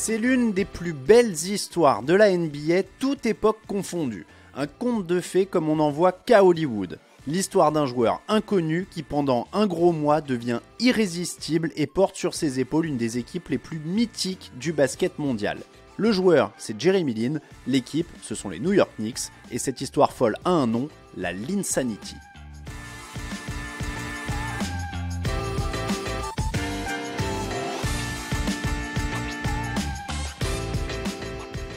C'est l'une des plus belles histoires de la NBA, toute époque confondue. Un conte de fées comme on n'en voit qu'à Hollywood. L'histoire d'un joueur inconnu qui pendant un gros mois devient irrésistible et porte sur ses épaules une des équipes les plus mythiques du basket mondial. Le joueur, c'est Jeremy Lin, l'équipe, ce sont les New York Knicks, et cette histoire folle a un nom, la Linsanity.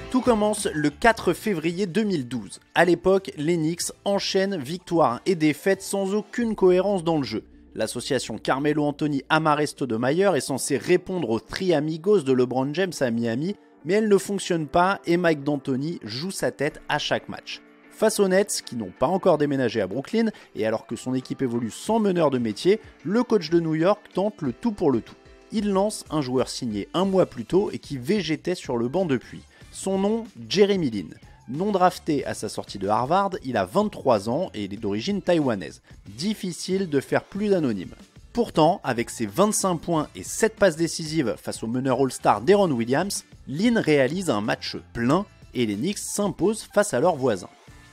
Tout commence le 4 février 2012. À l'époque, les Knicks enchaînent victoires et défaites sans aucune cohérence dans le jeu. L'association Carmelo Anthony Amar'e Stoudemire est censée répondre aux Three Amigos de LeBron James à Miami, mais elle ne fonctionne pas et Mike D'Antoni joue sa tête à chaque match. Face aux Nets, qui n'ont pas encore déménagé à Brooklyn, et alors que son équipe évolue sans meneur de métier, le coach de New York tente le tout pour le tout. Il lance un joueur signé un mois plus tôt et qui végétait sur le banc depuis. Son nom, Jeremy Lin. Non drafté à sa sortie de Harvard, il a 23 ans et il est d'origine taïwanaise. Difficile de faire plus anonyme. Pourtant, avec ses 25 points et 7 passes décisives face au meneur All-Star Deron Williams, Lin réalise un match plein et les Knicks s'imposent face à leurs voisins.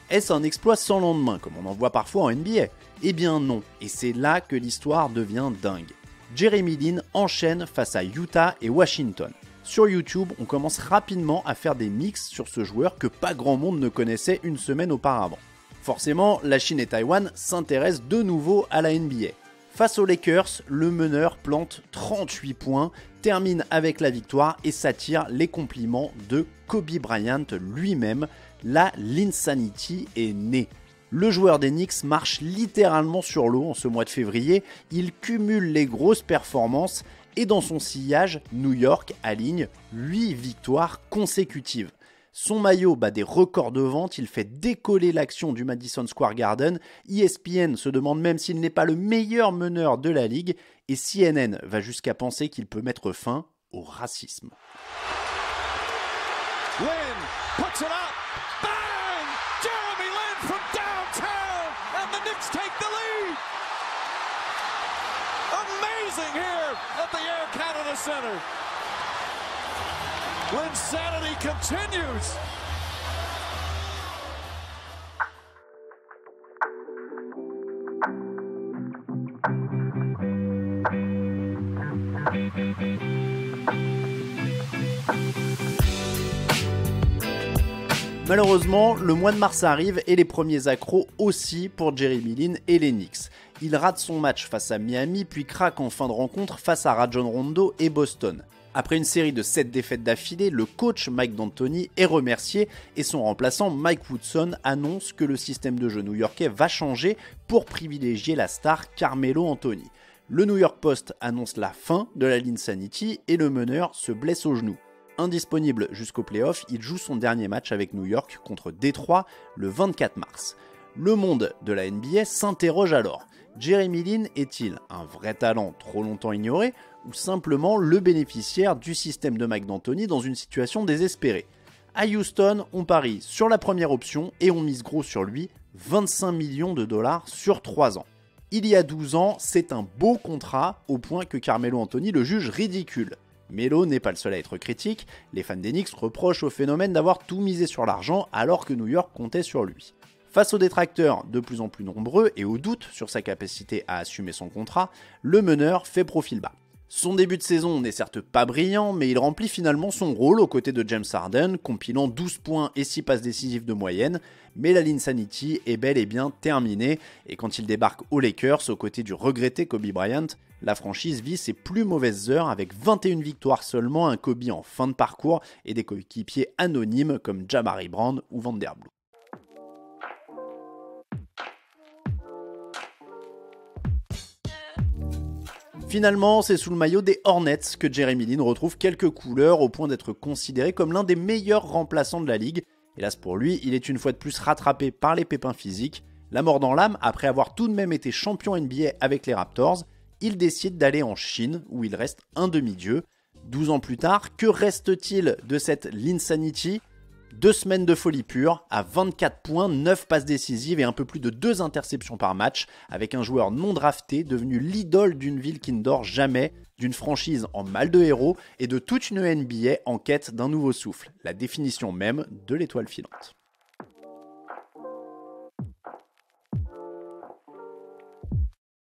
Est-ce un exploit sans lendemain, comme on en voit parfois en NBA ? Eh bien non, et c'est là que l'histoire devient dingue. Jeremy Lin enchaîne face à Utah et Washington. Sur YouTube, on commence rapidement à faire des mix sur ce joueur que pas grand monde ne connaissait une semaine auparavant. Forcément, la Chine et Taïwan s'intéressent de nouveau à la NBA. Face aux Lakers, le meneur plante 38 points, termine avec la victoire et s'attire les compliments de Kobe Bryant lui-même. La Linsanity est née. Le joueur des Knicks marche littéralement sur l'eau en ce mois de février, il cumule les grosses performances et dans son sillage, New York aligne 8 victoires consécutives. Son maillot bat des records de vente, il fait décoller l'action du Madison Square Garden, ESPN se demande même s'il n'est pas le meilleur meneur de la ligue, et CNN va jusqu'à penser qu'il peut mettre fin au racisme. Lin puts it up. Bang! Jeremy Lin from downtown, and the Knicks take the lead. Amazing here at the Air Canada Centre. Linsanity continues. Malheureusement, le mois de mars arrive et les premiers accros aussi pour Jeremy Lin et les Knicks. Il rate son match face à Miami puis craque en fin de rencontre face à Rajon Rondo et Boston. Après une série de 7 défaites d'affilée, le coach Mike D'Antoni est remercié et son remplaçant Mike Woodson annonce que le système de jeu new-yorkais va changer pour privilégier la star Carmelo Anthony. Le New York Post annonce la fin de la Linsanity et le meneur se blesse au genou. Indisponible jusqu'aux playoffs, il joue son dernier match avec New York contre Détroit le 24 mars. Le monde de la NBA s'interroge alors. Jeremy Lin est-il un vrai talent trop longtemps ignoré ou simplement le bénéficiaire du système de Mike D'Antoni dans une situation désespérée ? À Houston, on parie sur la première option et on mise gros sur lui, 25 millions de dollars sur 3 ans. Il y a 12 ans, c'est un beau contrat au point que Carmelo Anthony le juge ridicule. Melo n'est pas le seul à être critique, les fans des Knicks reprochent au phénomène d'avoir tout misé sur l'argent alors que New York comptait sur lui. Face aux détracteurs de plus en plus nombreux et aux doutes sur sa capacité à assumer son contrat, le meneur fait profil bas. Son début de saison n'est certes pas brillant, mais il remplit finalement son rôle aux côtés de James Harden, compilant 12 points et 6 passes décisives de moyenne, mais la Linsanity est bel et bien terminée, et quand il débarque aux Lakers aux côtés du regretté Kobe Bryant, la franchise vit ses plus mauvaises heures avec 21 victoires seulement, un Kobe en fin de parcours et des coéquipiers anonymes comme Jabari Brown ou Vanderbilt. Finalement, c'est sous le maillot des Hornets que Jeremy Lin retrouve quelques couleurs au point d'être considéré comme l'un des meilleurs remplaçants de la ligue. Hélas pour lui, il est une fois de plus rattrapé par les pépins physiques. La mort dans l'âme, après avoir tout de même été champion NBA avec les Raptors, il décide d'aller en Chine où il reste un demi-dieu. 12 ans plus tard, que reste-t-il de cette Linsanity ? 2 semaines de folie pure, à 24 points, 9 passes décisives et un peu plus de 2 interceptions par match, avec un joueur non drafté devenu l'idole d'une ville qui ne dort jamais, d'une franchise en mal de héros et de toute une NBA en quête d'un nouveau souffle, la définition même de l'étoile filante.